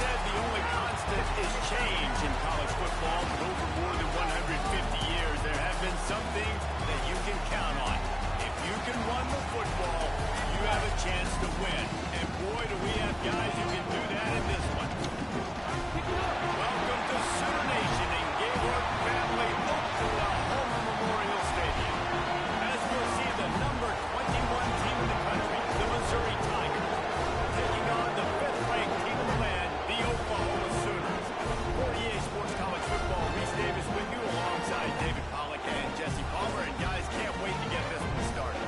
Said the only constant is change in college football. For over more than 150 years, there have been some things that you can count on. If you can run the football, you have a chance to win. And boy, do we have guys who can do that in this one. Welcome to Sooner Nation and Gaylord family Oakville Homer Memorial Stadium. As we'll see the number 21 team in the country, the Missouri Tigers, taking on the 5th-ranked team in the land, the Oklahoma Sooners. For EA Sports College Football, Reese Davis with you alongside David Pollack and Jesse Palmer. And guys, can't wait to get this one started.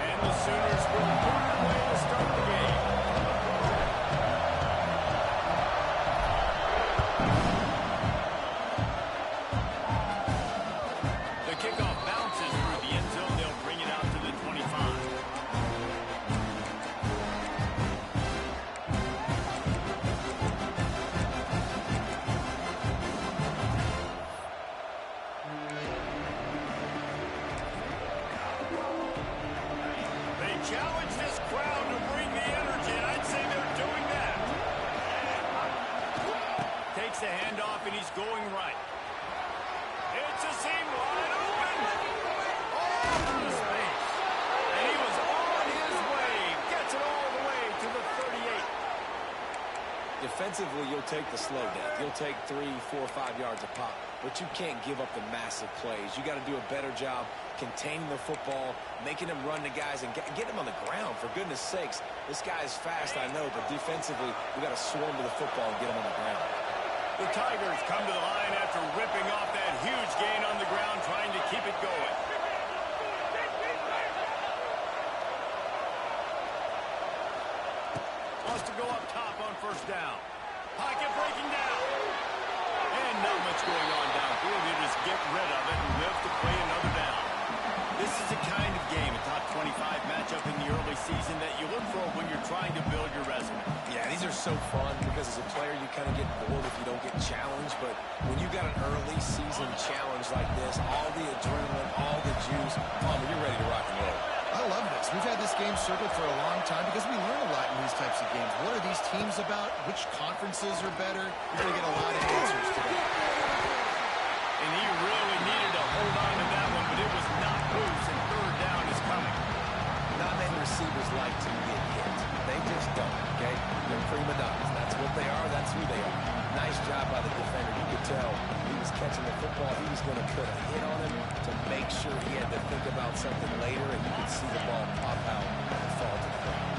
And the Sooners will move away to start the game. The kickoff bounces through the end zone. They'll bring it out to the 25. They challenge this crowd to bring the energy, and I'd say they're doing that. Takes the handoff, and he's going right. It's a seam wide open. All into space. And he was on his way. Gets it all the way to the 38. Defensively, you'll take the slow death. You'll take 3, 4, 5 yards a pop, but you can't give up the massive plays. You got to do a better job containing the football, making him run the guys, and get him on the ground. For goodness sakes, this guy is fast, I know, but defensively, we got to swarm to the football and get him on the ground. The Tigers come to the line after ripping off that huge gain on the ground, trying to keep it going. Wants to go up top on first down. Pocket breaking down. And not much going on downfield. You just get rid of it and live to play another down. This is the kind of game, a top 25 matchup in the early season, that you look for when you're trying to build your resume. Yeah, these are so fun because as a player, you kind of get bored if you don't get challenged. But when you got an early season challenge like this, all the adrenaline, all the juice, you're ready to rock and roll. I love this. We've had this game circled for a long time because we learn a lot in these types of games. What are these teams about? Which conferences are better? You're going to get a lot of answers today. And he really needed to hold on to that one, but it was not loose, and third down is coming. Not many receivers like to get hit. They just don't, okay? They're prima donnas. That's what they are. That's who they are. Nice job by the defender. You could tell he was catching the football. He was going to put a hit on him to make sure pressure, he had to think about something later, and you could see the ball pop out and fall to the ground.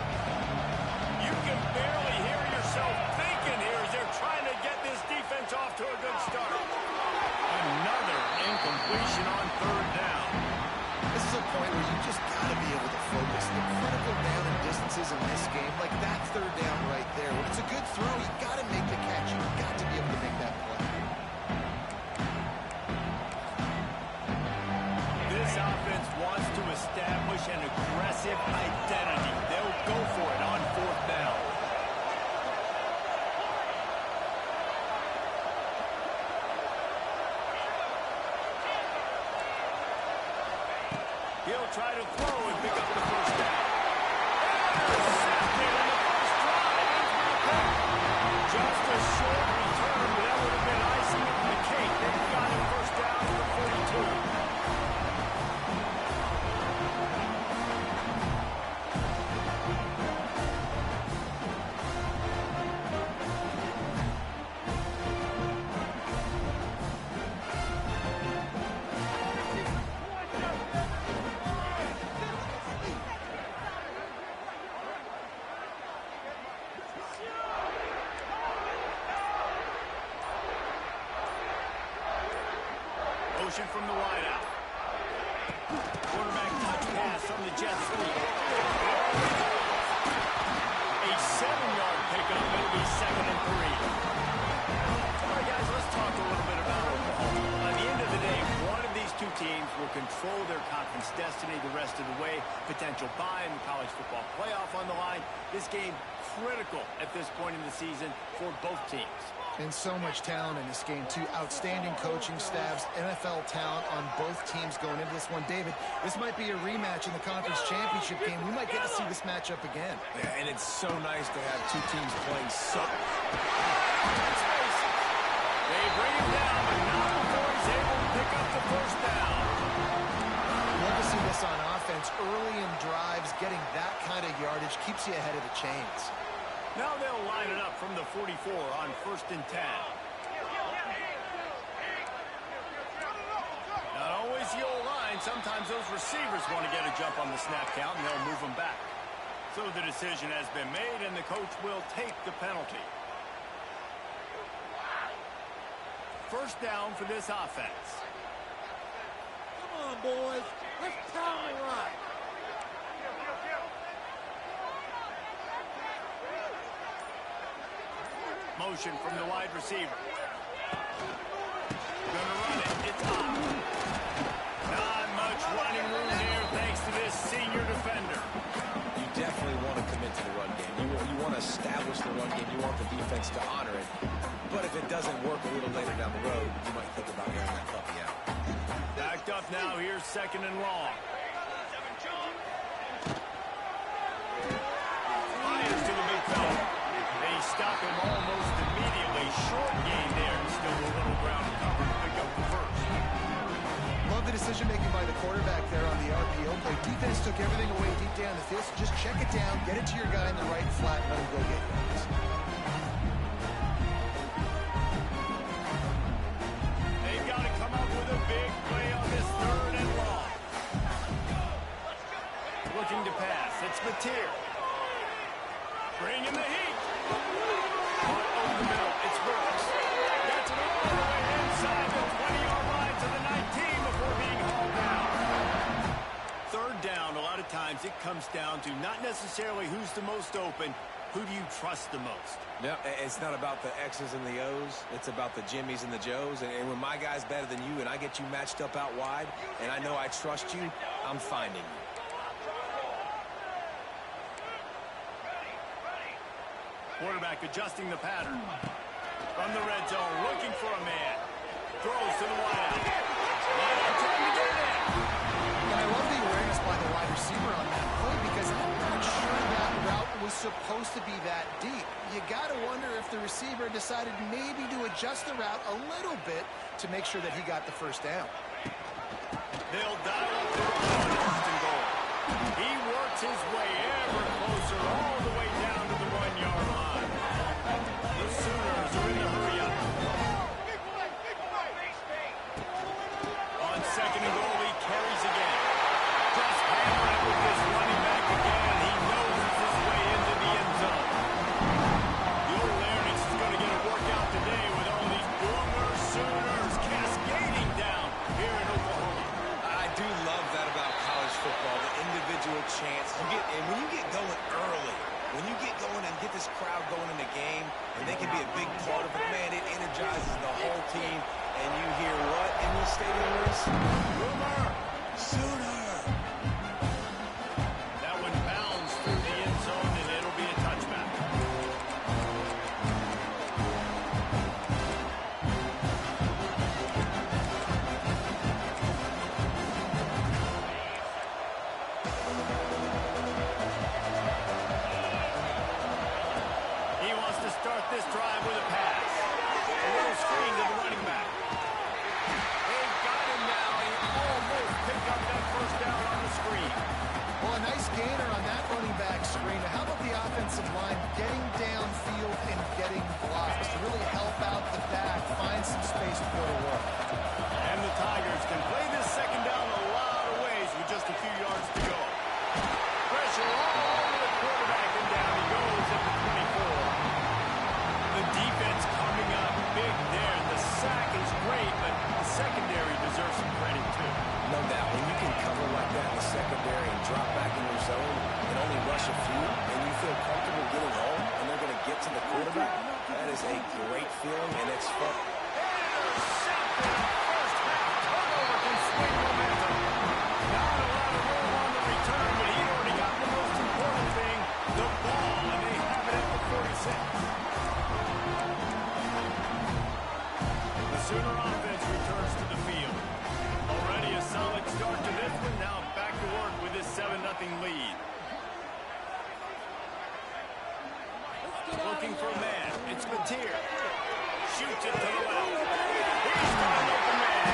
You can barely hear yourself thinking here as they're trying to get this defense off to a good start. Another incompletion on third down. This is a point where you just got to be able to focus. The critical down and distances in this game, like that third down right there. When it's a good throw, you got to make the catch. You got to be able to make that play. This offense wants to establish an aggressive identity. They'll go for it on fourth down. He'll try to throw and pick up the first down. Intercepted in the first drive. Just a short return, but that would have been icing on the cake. They've got a first down at the 42. Motion from the wideout. Quarterback touch pass from the jet sweep. A 7-yard pickup. It'll be 2nd and 3. All right, guys, let's talk a little bit about Oklahoma. By the end of the day, one of these two teams will control their conference destiny the rest of the way. Potential bye in the college football playoff on the line. This game critical at this point in the season for both teams. And so much talent in this game, too. Outstanding coaching staffs, NFL talent on both teams going into this one. David, this might be a rematch in the conference championship game. We might get to see this matchup again. Yeah, and it's so nice to have two teams playing so... They bring him down, but not before he's able to pick up the first down. Love to see this on offense. Early in drives, getting that kind of yardage keeps you ahead of the chains. Now they'll line it up from the 44 on 1st and 10. Not always the old line. Sometimes those receivers want to get a jump on the snap count, and they'll move them back. So the decision has been made, and the coach will take the penalty. First down for this offense. Come on, boys. Let's pound the rock. Motion from the wide receiver. Gonna run it. It's up. Not much running room here thanks to this senior defender. You definitely want to commit to the run game. You want to establish the run game. You want the defense to honor it. But if it doesn't work a little later down the road, you might think about getting that puppy out. Backed up now. Here's 2nd and long. Fires to the big fella. They stop him almost immediately. Short gain there, and still a little ground to cover to pick up the first. Love the decision-making by the quarterback there on the RPO play. Defense took everything away deep down the field, so just check it down, get it to your guy in the right flat, and let him go get yards. They've got to come up with a big play on this 3rd and long. Looking to pass. It's Mateer. Bringing the heat. Caught over the middle. It's Brooks. Gets it all the way inside the 20-yard line to the 19 before being hauled down. 3rd down, a lot of times it comes down to not necessarily who's the most open, who do you trust the most? No, it's not about the X's and the O's. It's about the Jimmies and the Joes. And when my guy's better than you and I get you matched up out wide and I know I trust you, I'm finding you. Quarterback adjusting the pattern. From the red zone, looking for a man. Throws to the wideout. Wideout trying to get it in. And I love the awareness by the wide receiver on that play because I'm not sure that route was supposed to be that deep. You got to wonder if the receiver decided maybe to adjust the route a little bit to make sure that he got the first down. They'll dial up their own first and goal. He works his way ever closer all the way down to the 1-yard line. The Sooners are in the hurry up. On 2nd and goal, he carries it this crowd going in the game, and they can be a big part of it. Man, it energizes the whole team. And you hear what in this stadium, Reese? Boomer! Sooner! That one bounds through the end zone, and it'll be a touchback. He wants to start this drive with a pass. A little screen to the running back. They've got him now. He almost picked up that first down on the screen. Well, a nice gainer on that running back screen. How about the offensive line getting downfield and getting blocks to really help out the back, find some space to go to work. And the Tigers can play this second down a lot of ways with just a few yards to go. Pressure all over the quarterback, and down he goes at the 24. The defense coming up big there. The sack is great, but the secondary deserves some credit too. No doubt. When you can cover like that in the secondary and drop back in your zone and only rush a few, and you feel comfortable getting home, and they're going to get to the quarterback, that is a great feeling, and it's fun. Intercepted. First half turnover can swing momentum. Not a lot of room on the return, but he already got the most important thing, the ball, and they have it at the 46. The Sooner offense returns to the field. Already a solid start to this one. Now back to work with this 7-0 lead. Looking for a man. It's Mateer. Shoots it to the left. He's got an open man.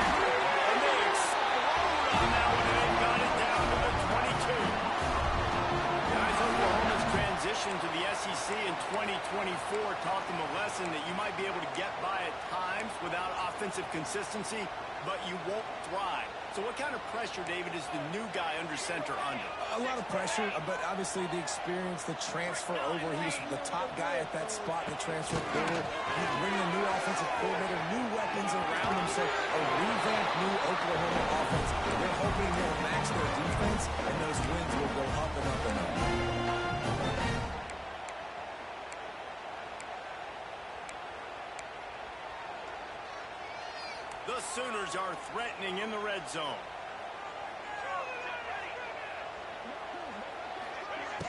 And they explode on that one, and they've got it down to the 22. Guys, Oklahoma's transition to the SEC in 2024 taught them a lesson that you might be able to get by at times without offensive consistency, but you won't thrive. So what kind of pressure, David, is the new guy under center under? A lot of pressure, but obviously the experience, the transfer over. He was the top guy at that spot in the transfer portal. He's bringing a new offensive coordinator, new weapons around him, so a revamped new Oklahoma offense. They're hoping they'll match their defense, and those wins will go up and up and up. The Sooners are threatening in the red zone. The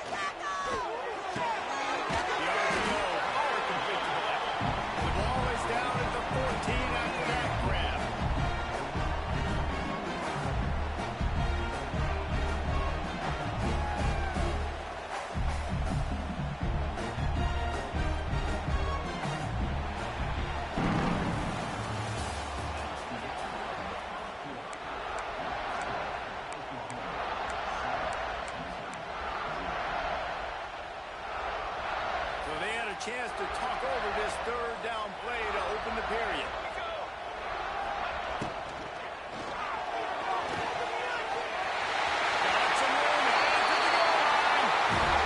RPO, power complete to the left. The ball is down at the 14 after that grab. Chance to talk over this third down play to open the period. Got some room, headed to the goal line,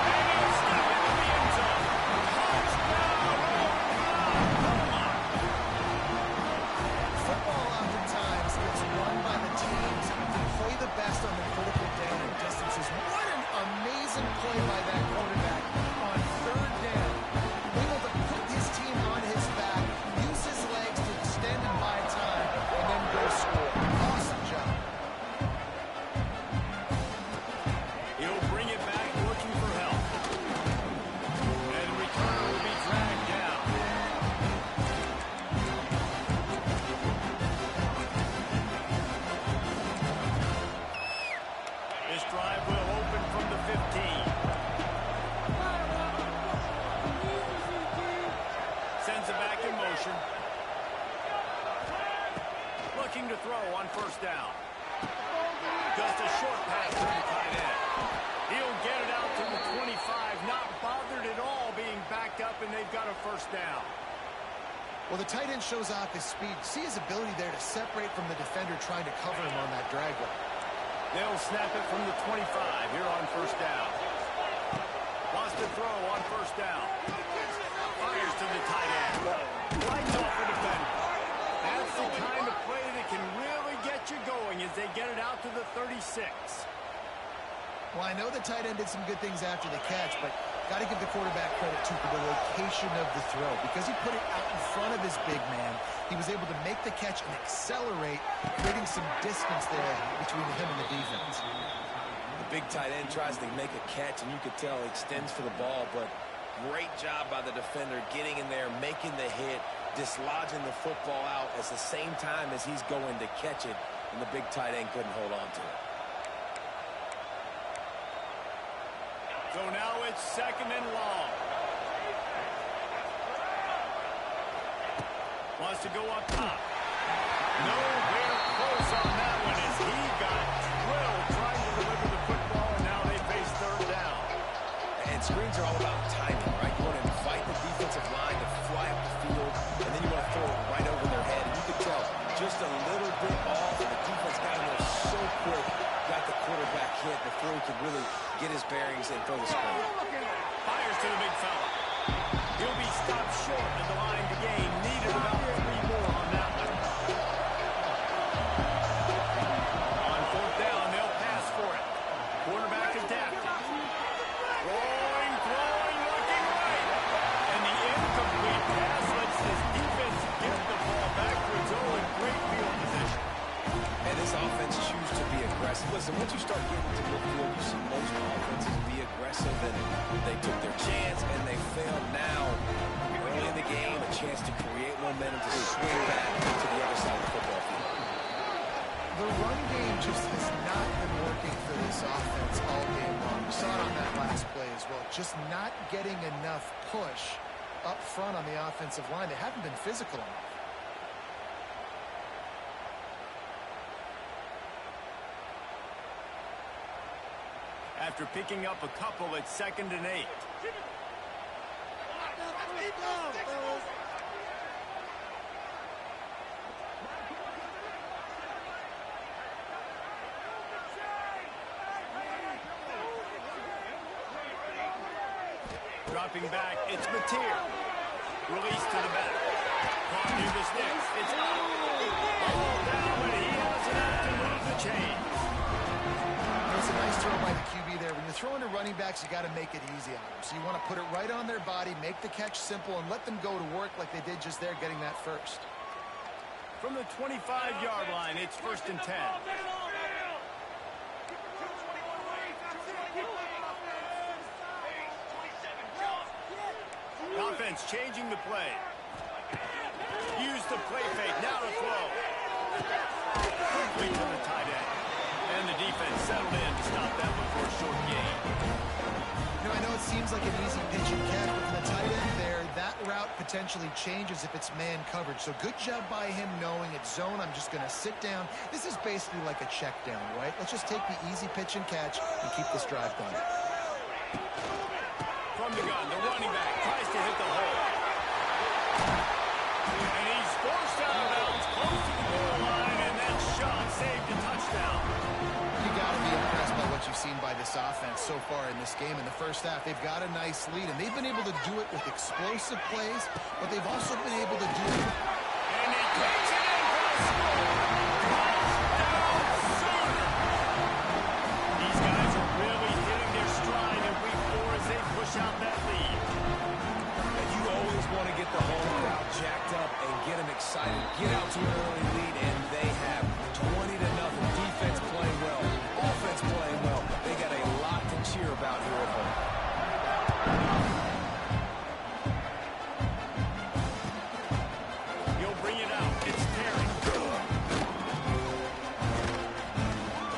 and he'll step into the end zone. Touchdown, Oklahoma! Football oftentimes gets won by the teams who play the best on the critical down and distances. What an amazing play by that quarterback on third down. Able to put his team on his back, use his legs to extend and buy time, and then go score. Awesome job. He'll bring it back looking for help. And the returner will be dragged down. This drive will open from the 15. Sends it back in motion. Looking to throw on first down. Just a short pass to the tight end. He'll get it out to the 25. Not bothered at all being backed up, and they've got a first down. Well, the tight end shows off his speed. See his ability there to separate from the defender trying to cover him on that drag route. They'll snap it from the 25 here on first down. Wants to throw on first down. Fires to the tight end. Lights off the defender. That's the kind of play that can really get you going as they get it out to the 36. Well, I know the tight end did some good things after the catch, but got to give the quarterback credit, too, for the location of the throw. Because he put it out in front of his big man, he was able to make the catch and accelerate, creating some distance there between him and the defense. The big tight end tries to make a catch, and you could tell he extends for the ball, but great job by the defender getting in there, making the hit, dislodging the football out at the same time as he's going to catch it, and the big tight end couldn't hold on to it. So now it's 2nd and long. Wants to go up top. Nowhere close on that one as he got drilled trying to deliver the football, and now they face 3rd down. And screens are all about timing, right? You want to invite the defensive line to fly up the field, and then you want to throw it right over their head. And you can tell just a little bit off, and the defense got in there so quick, got the quarterback hit before he could really get his bearings and throw the screen. Fires to the big fella. He'll be stopped short at the line to gain. Needed about 3 more on that one. On 4th down, they'll pass for it. Quarterback adapted. Throwing, looking right. And the incomplete pass lets this defense get the ball back to its own great field position. And this offense choose to be aggressive. Listen, once you start getting to midfield, you see most offenses be aggressive, and they took their chance, and they failed now. Early in the game, a chance to create momentum to swing back to the other side of the football field. The run game just has not been working for this offense all game long. We saw it on that last play as well. Just not getting enough push up front on the offensive line. They haven't been physical enough. After picking up a couple, it's 2nd and 8. Dropping back, it's Mateer. Release to the back. Caught near the sticks. It's out. Ball down, but he has enough to move the chains. It's a nice throw by the QB there. When you're throwing to running backs, you got to make it easy on them. So you want to put it right on their body, make the catch simple, and let them go to work like they did just there, getting that first. From the 25-yard line, it's 1st and 10. Offense changing the play. Use the play fake. Now to throw. Quickly to the tight end. And the defense settled in to stop that before a short gain. You know, I know it seems like an easy pitch and catch, but for the tight end there, that route potentially changes if it's man coverage. So good job by him knowing it's zone. I'm just going to sit down. This is basically like a check down, right? Let's just take the easy pitch and catch and keep this drive going. From the gun, the running back tries to hit the hole. And he's forced out of bounds close to the goal line, and that shot saved a touchdown. You got to be impressed by what you've seen by this offense so far in this game. In the first half, they've got a nice lead, and they've been able to do it with explosive plays, but they've also been able to do it. And he takes it in for the score. Touchdown, Sooner. These guys are really hitting their stride in week 4 as they push out that lead. And you always want to get the home crowd jacked up and get them excited. Get out to an early lead, and they have 20-0. Defense playing well, offense playing well. They got a lot to cheer about here at home. He'll bring it out. It's Terry.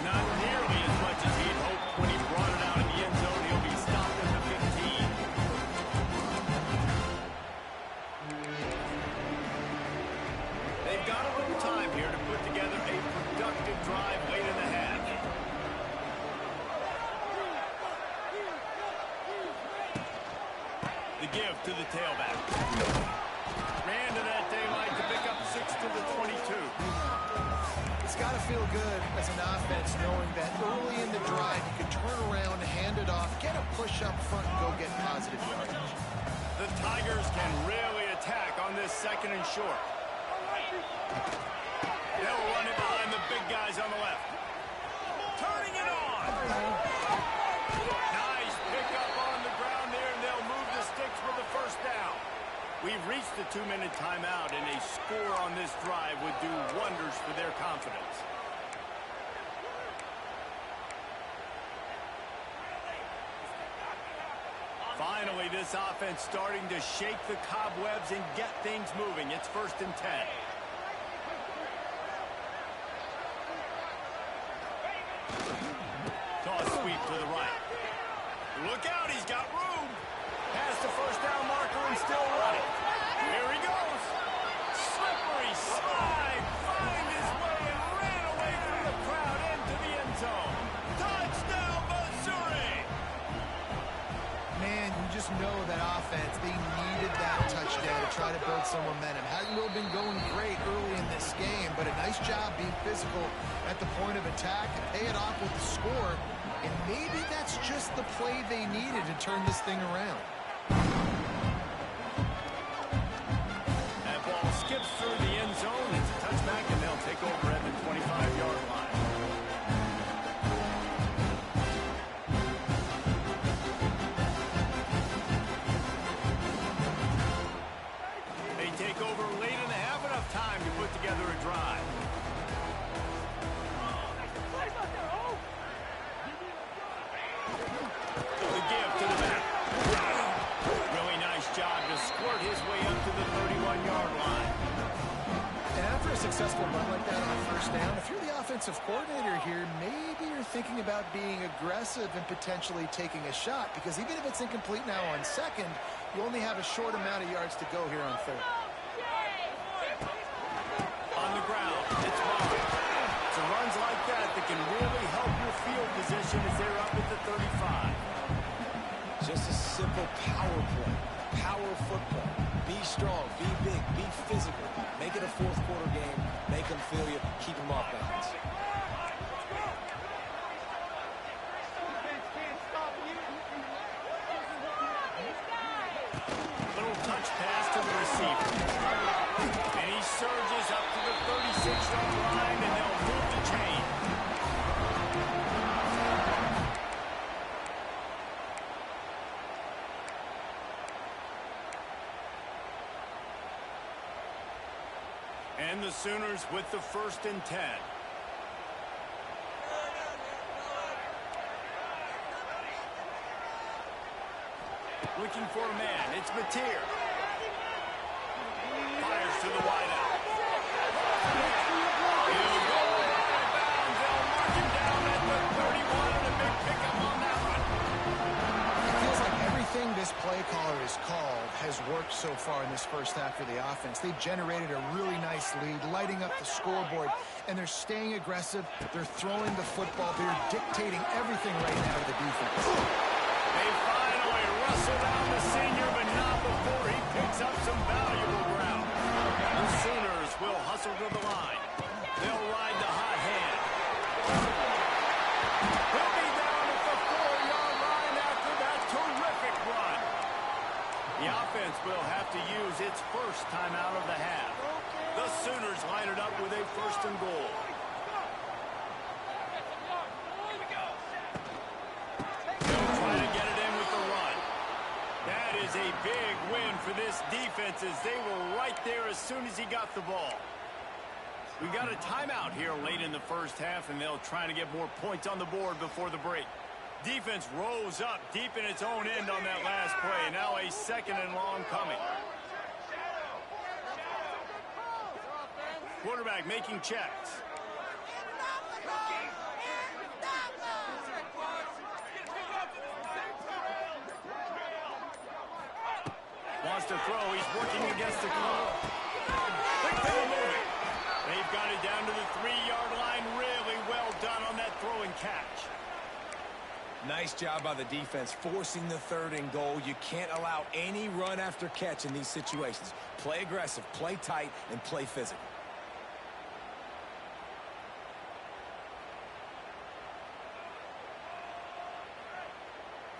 Not nearly as much as he'd hoped when he brought it out in the end zone. He'll be stopped at the 15. They've got a little time here to put together a productive drive late in the half. The give to the tailback. Ran to that daylight to pick up 6 to the 22. It's got to feel good as an offense knowing that early in the drive you can turn around, hand it off, get a push up front, and go get positive yardage. The Tigers can really attack on this 2nd and short. They'll run it behind the big guys on the left. Turning it on. 2-minute timeout, and a score on this drive would do wonders for their confidence. Finally, this offense starting to shake the cobwebs and get things moving. It's 1st and 10. Toss sweep to the right. Look out, he's got room. Past the first down marker and still running. Here he goes. Slippery slide. Find his way and ran away from the crowd into the end zone. Touchdown, Missouri. Man, you just know that offense, they needed that touchdown to try to build some momentum. Hadn't really been going great early in this game, but a nice job being physical at the point of attack and pay it off with the score. And maybe that's just the play they needed to turn this thing around. That ball skips through the end zone. It's a touchback, and they'll take over at the 25-yard line. They take over late in the half, enough time to put together a drive. The give to the back. Really nice job to squirt his way up to the 31-yard line. And after a successful run like that on 1st down, if you're the offensive coordinator here, maybe you're thinking about being aggressive and potentially taking a shot, because even if it's incomplete now on 2nd, you only have a short amount of yards to go here on 3rd. On the ground, it's Mark. It's runs like that that can really help your field position as they're up at the 35. Just a simple power play. Power football. Be strong, be big, be physical. Make it a 4th quarter game. Make them feel you. Keep them off balance. Little touch pass to the receiver. And he surges up to the 36-yard line, and they'll move the chain. And the Sooners with the 1st and 10. Looking for a man. It's Mateer. Fires to the wideout. He'll go out of bounds. They'll mark him down at the 31, and a big pickup on that one. It feels like everything this play caller has called has worked so far in this 1st half for the offense. They've generated a really nice lead, lighting up the scoreboard, and they're staying aggressive. They're throwing the football. They're dictating everything right now to the defense. They finally wrestle down the senior, but not before he picks up some valuable ground. The Sooners will hustle to the line. They'll ride the hot hand. He'll be down at the 4-yard line after that terrific run. The offense will have to use its first timeout of the half. The Sooners line it up with a 1st and goal. They'll try to get it in with the run. That is a big win for this defense, as they were right there as soon as he got the ball. We got a timeout here late in the 1st half, and they'll try to get more points on the board before the break. Defense rose up deep in its own end on that last play. Now a 2nd and long coming. Quarterback making checks. Wants to throw. He's working against the clock. Quick to the moving. They've got it down to the 3-yard line. Really well done on that throwing catch. Nice job by the defense forcing the 3rd and goal. You can't allow any run after catch in these situations. Play aggressive, play tight, and play physical.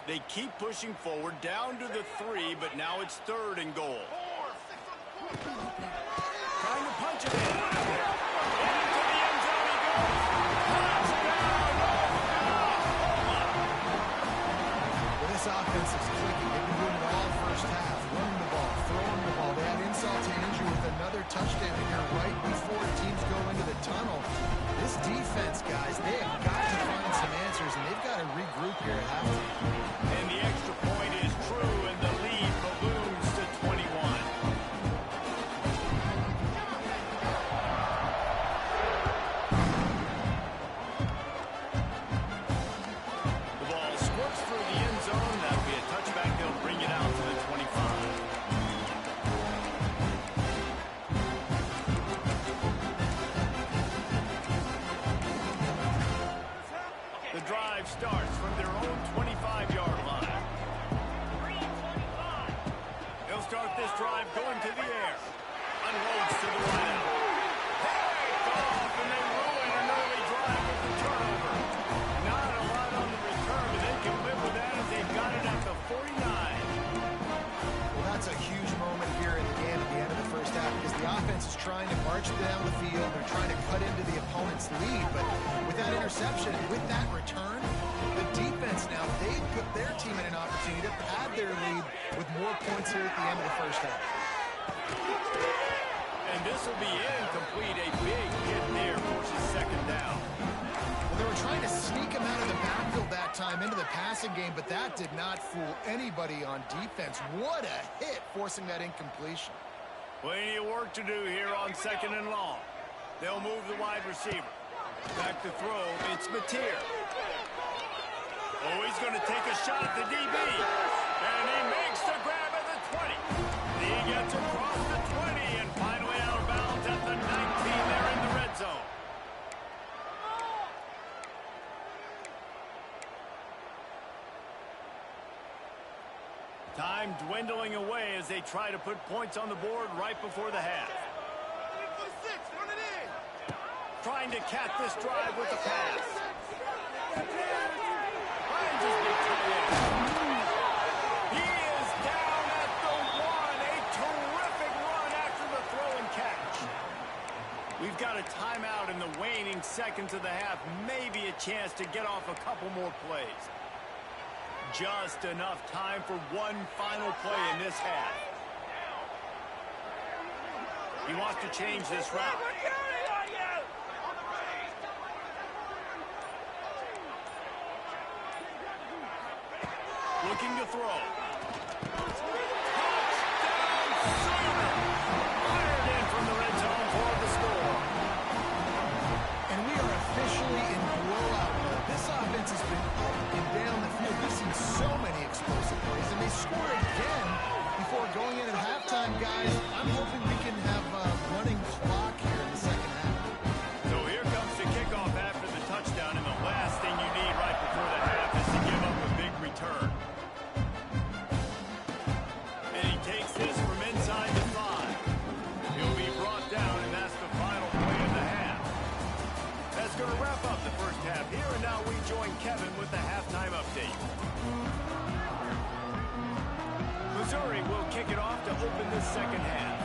They keep pushing forward down to the 3, but now it's 3rd and goal. Trying to punch it in. Into the end zone he goes. Touchdown, Oklahoma! Well, this offense is clicking. They've been doing it all 1st half. Running the ball, throwing the ball. They had insult to drive starts from their own 25-yard line. They'll start this drive going to the air. Unloads to the wideout. Picked off, and they ruin an early drive with the turnover. Not a lot on the return, but they can live with that as they've got it at the 49. Well, that's a huge moment here in the game at the end of the first half because the offense is trying to march down the field. They're trying to cut into the opponent's lead, but with that interception, with that return, the defense now, they put their team in an opportunity to pad their lead with more points here at the end of the first half. And this will be incomplete. A big hit there forces second down. Well, they were trying to sneak him out of the backfield that time into the passing game, but that did not fool anybody on defense. What a hit, forcing that incompletion. Plenty of work to do here on second and long. They'll move the wide receiver. Back to throw, it's Mateer. Oh, he's going to take a shot at the DB. And he makes the grab at the 20. He gets across the 20 and finally out of bounds at the 19 there in the red zone. Time dwindling away as they try to put points on the board right before the half. Trying to cap this drive with a pass. Finds his big tight end. He is down at the 1. A terrific run after the throw and catch. We've got a timeout in the waning seconds of the half. Maybe a chance to get off a couple more plays. Just enough time for one final play in this half. He wants to change this route. Looking to throw. Touchdown, Sooner! Fired in from the red zone for the score. And we are officially in blowout mode. This offense has been up and down the field. We've seen so many explosive plays, and they score again before going in at halftime, guys. I'm hoping we can have a running clock here in the second half. So here comes the kickoff after the touchdown, and the last thing you need right before the half is to give up a big return. And he takes this from inside the 5. He'll be brought down, and that's the final play of the half. That's going to wrap up the first half here, and now we join Kevin with the halftime update. Missouri will kick it off to open this second half.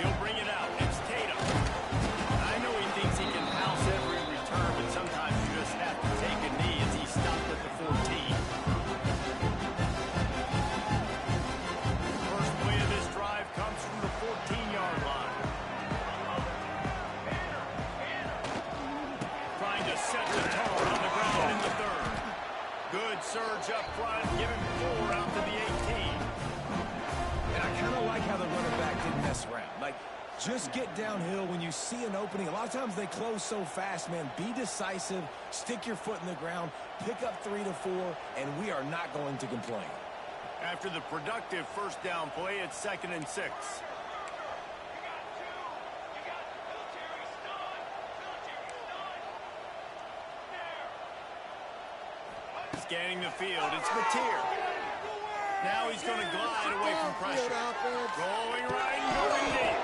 He'll bring it out. It's Tatum. I know he thinks he can house every return, but sometimes you just have to take a knee as he stopped at the 14. First play of this drive comes from the 14-yard line. Trying to set the tone on the ground in the third. Good surge up front, giving 4 out to the 18. And I kind of like how the running back didn't mess around. Like, just get downhill when you see an opening. A lot of times they close so fast, man. Be decisive, stick your foot in the ground, pick up 3 to 4, and we are not going to complain. After the productive first down play, it's 2nd and 6. Scanning the field, it's Mateer. Now he's going to glide away from pressure. Going right and going deep.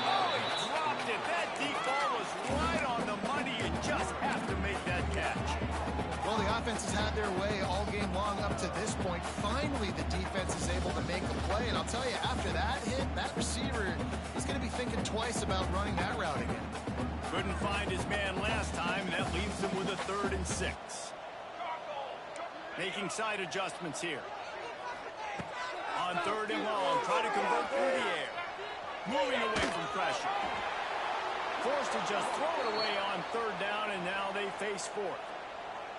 Oh, he dropped it. That deep ball was right on the money. You just have to make that catch. Well, the offense has had their way all game long up to this point. Finally, the defense is able to make a play. And I'll tell you, after that hit, that receiver is going to be thinking twice about running that route again. Couldn't find his man last time, and that leaves him with a 3rd and 6. Making side adjustments here. On 3rd and long, try to convert through the air. Moving away from pressure. Forced to just throw it away on 3rd down, and now they face 4th.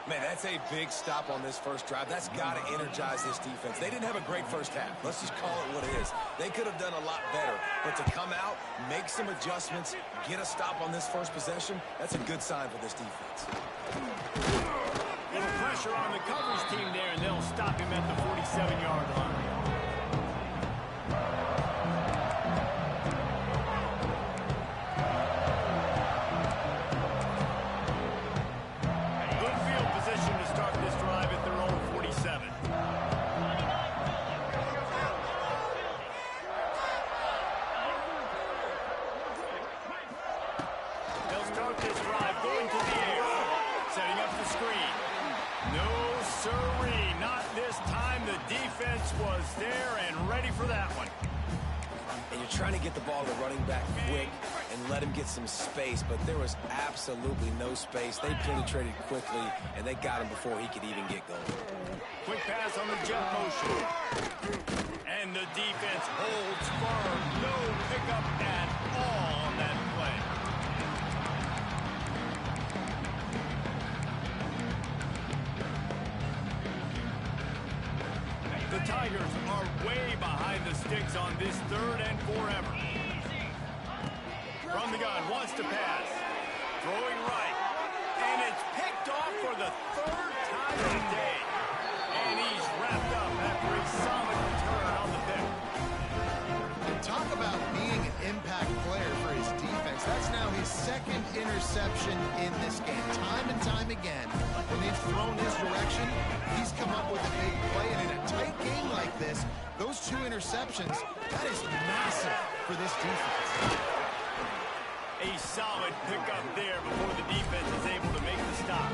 Man, that's a big stop on this first drive. That's got to energize this defense. They didn't have a great first half. Let's just call it what it is. They could have done a lot better. But to come out, make some adjustments, get a stop on this first possession, that's a good sign for this defense. Little pressure on the coverage team there, and they'll stop him at the 47-yard line. sirree. Not this time. The defense was there and ready for that one. And you're trying to get the ball to running back quick and let him get some space, but there was absolutely no space. They penetrated quickly, and they got him before he could even get going. Quick pass on the jet motion. And the defense holds firm. No pickup at all on that play. The Tigers are way behind the sticks on this 3rd and forever. From the gun, wants to pass. Throwing right. And it's picked off for the 3rd time today. And he's wrapped up after a solid return on the pick. And talk about being an impact player for his defense. That's now his 2nd interception in this game. Time and time again, when they've thrown his direction, he's come up with a big play. And in a tight game like this, those 2 interceptions, that is massive for this defense. A solid pickup there before the defense is able to make the stop.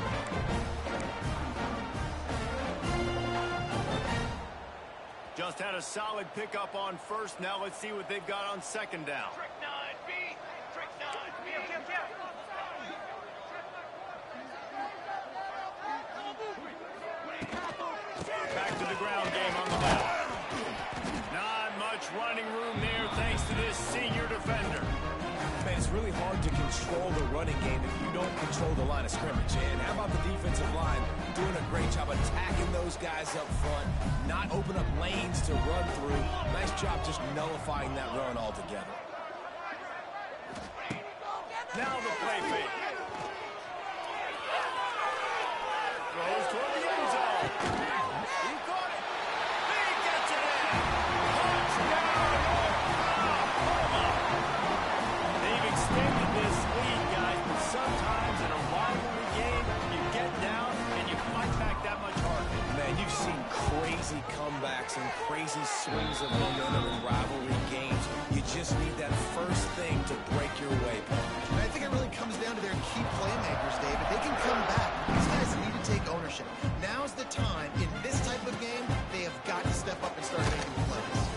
Just had a solid pickup on 1st. Now let's see what they've got on 2nd down. Trick 9, B. Trick 9, B. Back to the ground game on the left. Not much running room there thanks to this senior defender. Man, it's really hard to control the running game if you don't control the line of scrimmage. And how about the defensive line doing a great job attacking those guys up front, not open up lanes to run through. Nice job just nullifying that run altogether. Now the play fake. Throws toward the end zone. He caught it. He gets it in. Touchdown, Oklahoma. They've extended this lead, guys, but sometimes in a rivalry game, you get down and you fight back that much harder. Man, you've seen crazy comebacks and crazy swings of momentum in rivalry games. You just need that first thing to break your way, Paul. And I think it really comes down to their key playmakers, David. They can come back. These guys need to take ownership. Now's the time. In this type of game, they have got to step up and start making plays.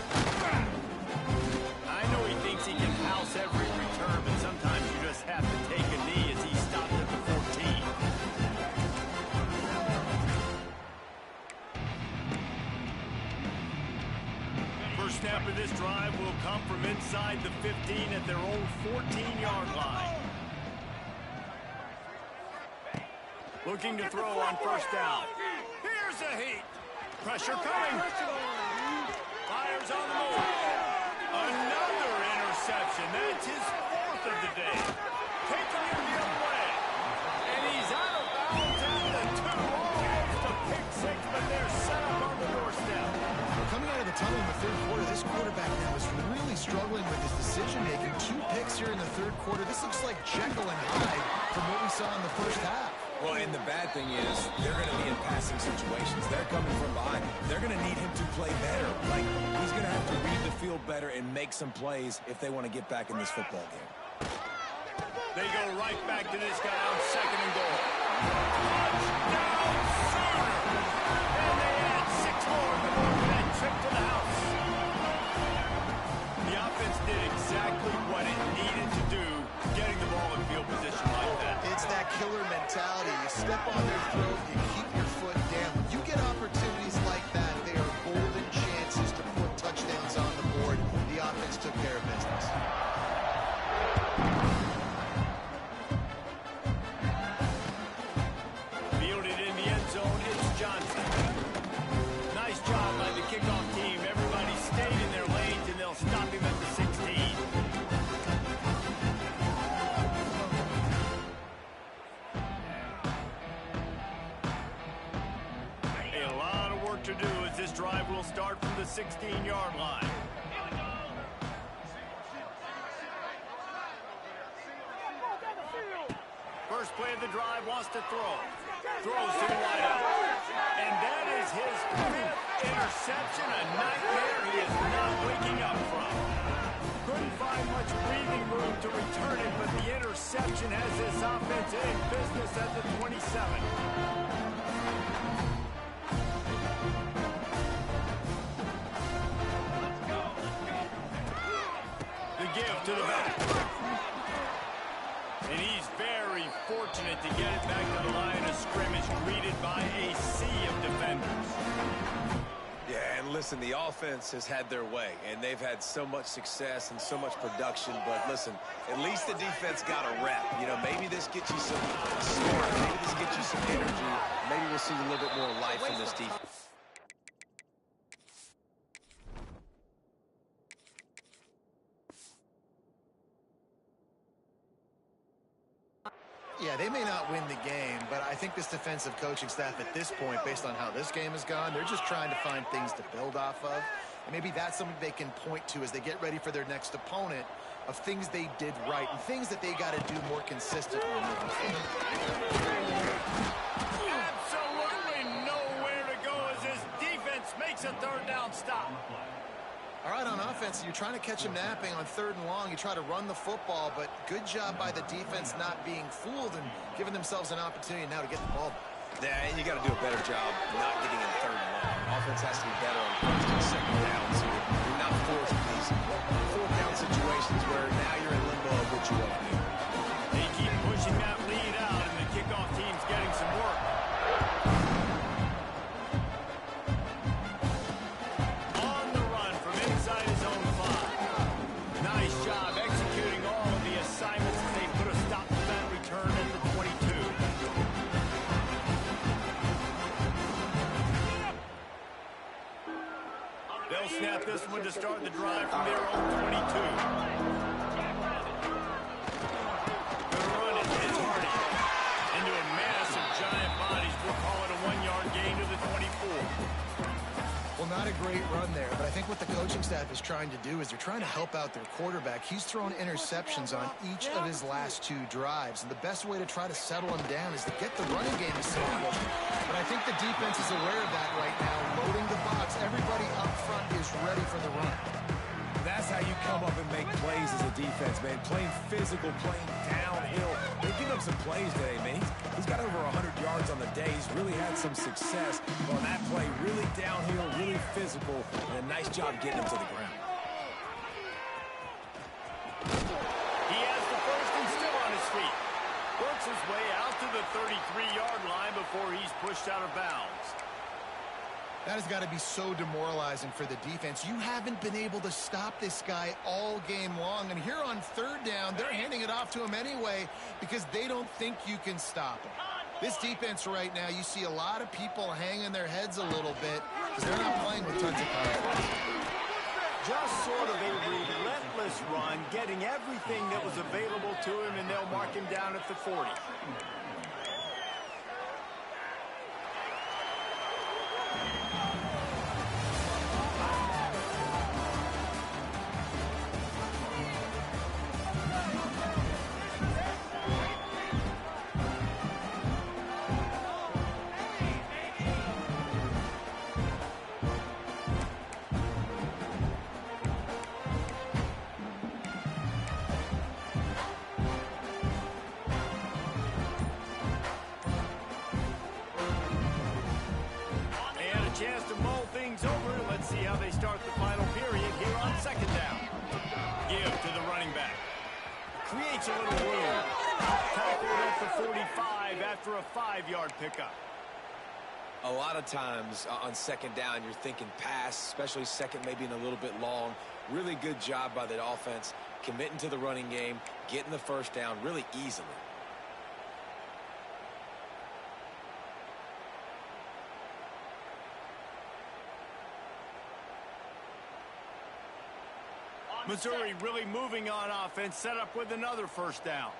I know he thinks he can house every return, but sometimes you just have to take a knee as he stopped at the 14. First snap of this drive will come from inside the 15 at their own 14-yard line. Looking to throw on 1st down. Here's a heat. Pressure coming. Fires on the move. Another interception. That's his 4th of the day. Taking it the other way. And he's out of bounds at the 2. Almost a pick 6, but they're set up on the doorstep. Coming out of the tunnel in the 3rd quarter, this quarterback now is really struggling with his decision-making. 2 picks here in the 3rd quarter. This looks like Jekyll and Hyde from what we saw in the 1st half. Well, and the bad thing is they're going to be in passing situations. They're coming from behind. They're going to need him to play better. Like, he's going to have to read the field better and make some plays if they want to get back in this football game. They go right back to this guy on 2nd and goal. Touchdown, Sooner! And they add 6 more before that trip to the house. The offense did exactly what it needed to do, getting the ball in field position like that. It's that killer mentality. You step on their throat, you keep your foot down. When you get opportunities like that, they are golden chances to put touchdowns on the board. The offense took care of business. Fielded in the end zone, it's Johnson. Nice job by the kickoff team. Everybody stayed in their lanes, and they'll stop him at the 16. A lot of work to do as this drive will start from the 16-yard line. First play of the drive, wants to throw. Throws to the wideout. And that is his 5th interception, a nightmare he is not waking up from. Couldn't find much breathing room to return it, but the interception has this offense in business at the 27. And he's very fortunate to get it back to the line of scrimmage, greeted by a sea of defenders. Yeah, and listen, the offense has had their way, and they've had so much success and so much production. But listen, at least the defense got a rep. You know, maybe this gets you some spark, maybe this gets you some energy. Maybe we'll see a little bit more life in this defense. Yeah, they may not win the game, but I think this defensive coaching staff at this point, based on how this game has gone, they're just trying to find things to build off of. And maybe that's something they can point to as they get ready for their next opponent, of things they did right and things that they got to do more consistently moving forward. Absolutely nowhere to go as his defense makes a third down stop. All right, on offense, you're trying to catch him napping on 3rd and long. You try to run the football, but good job by the defense not being fooled and giving themselves an opportunity now to get the ball back. Yeah, and you got to do a better job not getting in 3rd and long. Offense has to be better on 1st and 2nd downs. You're not forced to these 4th down situations where now you're in limbo of what you want to do. They keep pushing that lead out, and the kickoff team's getting some work. On the run from inside his own 5. Nice job executing all of the assignments as they put a stop to that return at the 22. They'll snap this one to start the drive from their own 22. Gonna run it. It's Hardy. Into a mass of giant bodies. We'll call it a 1-yard gain to the 24. Well, not a great run there, but I think what the coaching staff is trying to do is they're trying to help out their quarterback. He's thrown interceptions on each of his last 2 drives, and the best way to try to settle him down is to get the running game established. But I think the defense is aware of that right now, loading the box. Everybody up front is ready for the run. That's how you come up and make plays as a defense, man. Playing physical, playing downhill. They've given up some plays today, man. He's got over 100 yards on the day. He's really had some success on that play. Really downhill, really physical, and a nice job getting him to the ground. He has the first and still on his feet. Works his way out to the 33-yard line before he's pushed out of bounds. That has got to be so demoralizing for the defense. You haven't been able to stop this guy all game long. And here on 3rd down, they're handing it off to him anyway because they don't think you can stop him. This defense right now, you see a lot of people hanging their heads a little bit because they're not playing with tons of confidence. Just sort of a relentless run, getting everything that was available to him, and they'll mark him down at the 40. Chance to mull things over. Let's see how they start the final period here on 2nd down. Give to the running back. Creates a little room. Tackled at the 45 after a 5-yard pickup. A lot of times on 2nd down, you're thinking pass, especially 2nd, maybe in a little bit long. Really good job by the offense, committing to the running game, getting the 1st down really easily. Missouri really moving on offense, set up with another 1st down.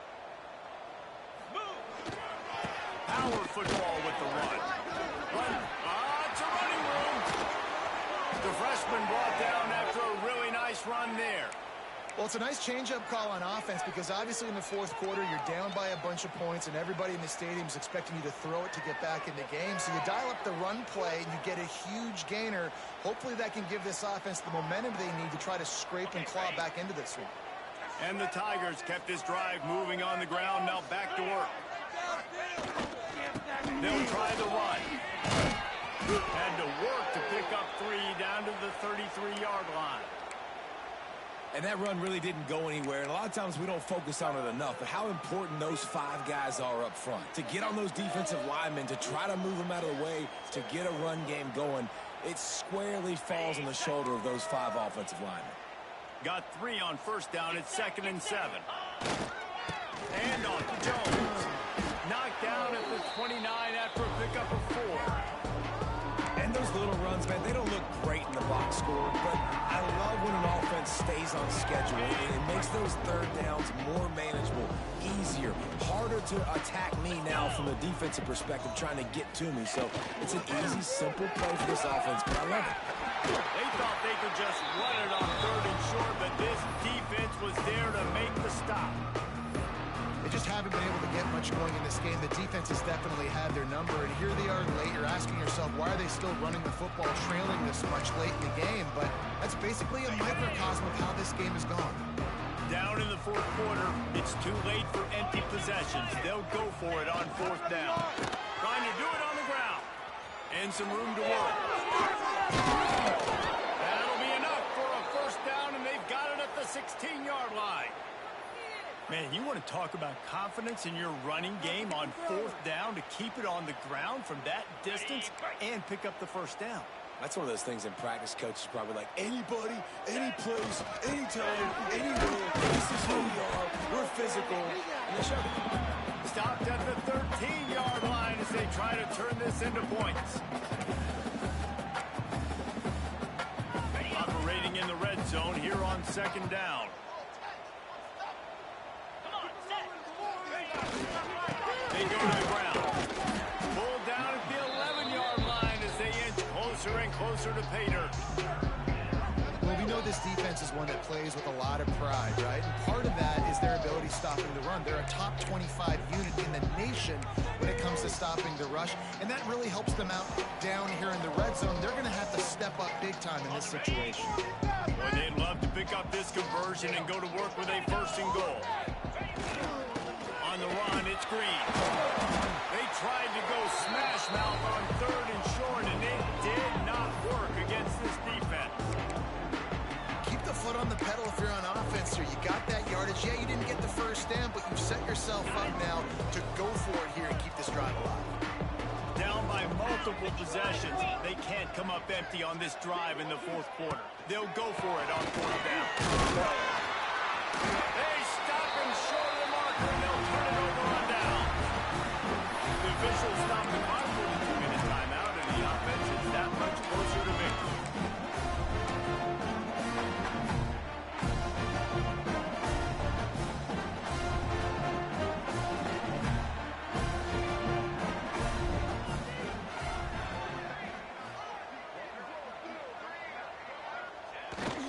Power football with the run. It's a running room. The freshman brought down after a really nice run there. Well, it's a nice change-up call on offense because obviously in the 4th quarter, you're down by a bunch of points and everybody in the stadium is expecting you to throw it to get back in the game. So you dial up the run play and you get a huge gainer. Hopefully that can give this offense the momentum they need to try to scrape and claw back into this one. And the Tigers kept this drive moving on the ground, now back to work. They'll try the run. Had to work to pick up 3 down to the 33-yard line. And that run really didn't go anywhere, and a lot of times we don't focus on it enough, but how important those 5 guys are up front. To get on those defensive linemen, to try to move them out of the way, to get a run game going, it squarely falls on the shoulder of those 5 offensive linemen. Got 3 on first down. It's 2nd and 7. And off to Jones. Knocked down at the 29 after a pickup of 4. And those little runs, man, they don't look great in the box score, but I love when an offense stays on schedule. It makes those 3rd downs more manageable, easier, harder to attack me now from the defensive perspective trying to get to me. So it's an easy, simple play for this offense, but I love it. They thought they could just run it on 3rd and short, but this defense was there to make the stop. They just haven't been able to get much going in this game. The defense has definitely had their number, and here they are late. You're asking yourself, why are they still running the football, trailing this much late in the game? But that's basically a microcosm of how this game has gone. Down in the 4th quarter, it's too late for empty possessions. They'll go for it on 4th down. Trying to do it on the ground. And some room to work. That'll be enough for a 1st down, and they've got it at the 16-yard line. Man, you want to talk about confidence in your running game on 4th down to keep it on the ground from that distance and pick up the 1st down. That's one of those things in practice, coaches probably like, anybody, any place, anytime, anywhere, this is who we are, we're physical, and they showed it. Stopped at the 13-yard line as they try to turn this into points. Operating in the red zone here on 2nd down. They go to the ground. Pulled down at the 11-yard line as they inch closer and closer to pay dirt. Well, we know this defense is one that plays with a lot of pride, right? And part of that is their ability stopping the run. They're a top 25 unit in the nation when it comes to stopping the rush, and that really helps them out down here in the red zone. They're going to have to step up big time in this situation. Boy, they'd love to pick up this conversion and go to work with a 1st and goal. On the run, it's Green. They tried to go smash mouth on 3rd and short, and it did not work against this defense. Keep the foot on the pedal if you're on offense here. You got that yardage. Yeah, you didn't get the 1st down, but you've set yourself up now to go for it here and keep this drive alive. Down by multiple possessions, they can't come up empty on this drive in the 4th quarter. They'll go for it on 4th down. They stop him short of the marker, and they'll turn it over on down. The officials stop the clock for the 2-minute timeout, and the offense is that much closer to victory.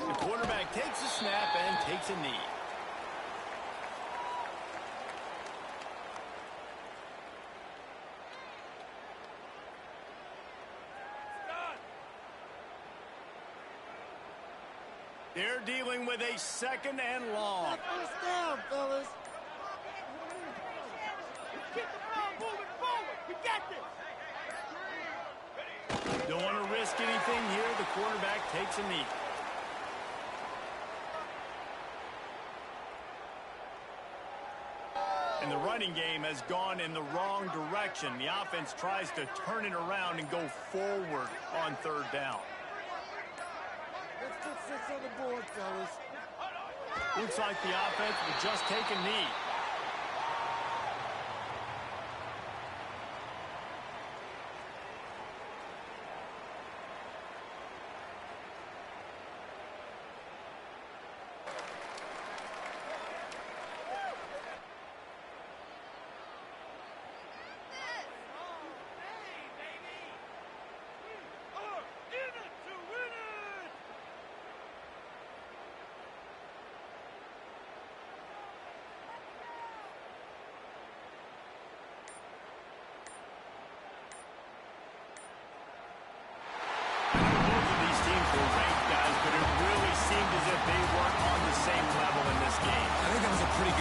The quarterback takes a snap and takes a knee. They're dealing with a 2nd and long. First down, fellas. Let's get the ball moving forward. We got this. Don't want to risk anything here. The quarterback takes a knee. And the running game has gone in the wrong direction. The offense tries to turn it around and go forward on 3rd down. Let's put 6 on the board, fellas. Looks like the offense will just take a knee.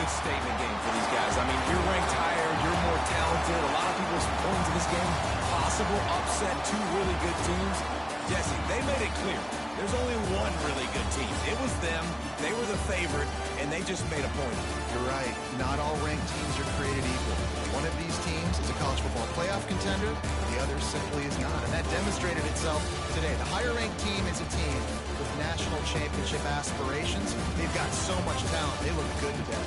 Statement game for these guys. I mean, you're ranked higher, you're more talented. A lot of people point to this game. Possible upset, 2 really good teams. Jesse, they made it clear. There's only one really good team. It was them. They were the favorite, and they just made a point. You're right. Not all ranked teams are created equal. One of these teams is a college football playoff contender. The other simply is not. And that demonstrated itself today. The higher-ranked team is a team with national championship aspirations. They've got so much talent. They look good today.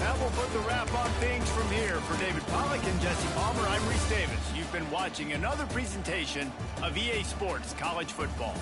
That will put the wrap on things from here. For David Pollack and Jesse Palmer, I'm Reese Davis. You've been watching another presentation of EA Sports College Football.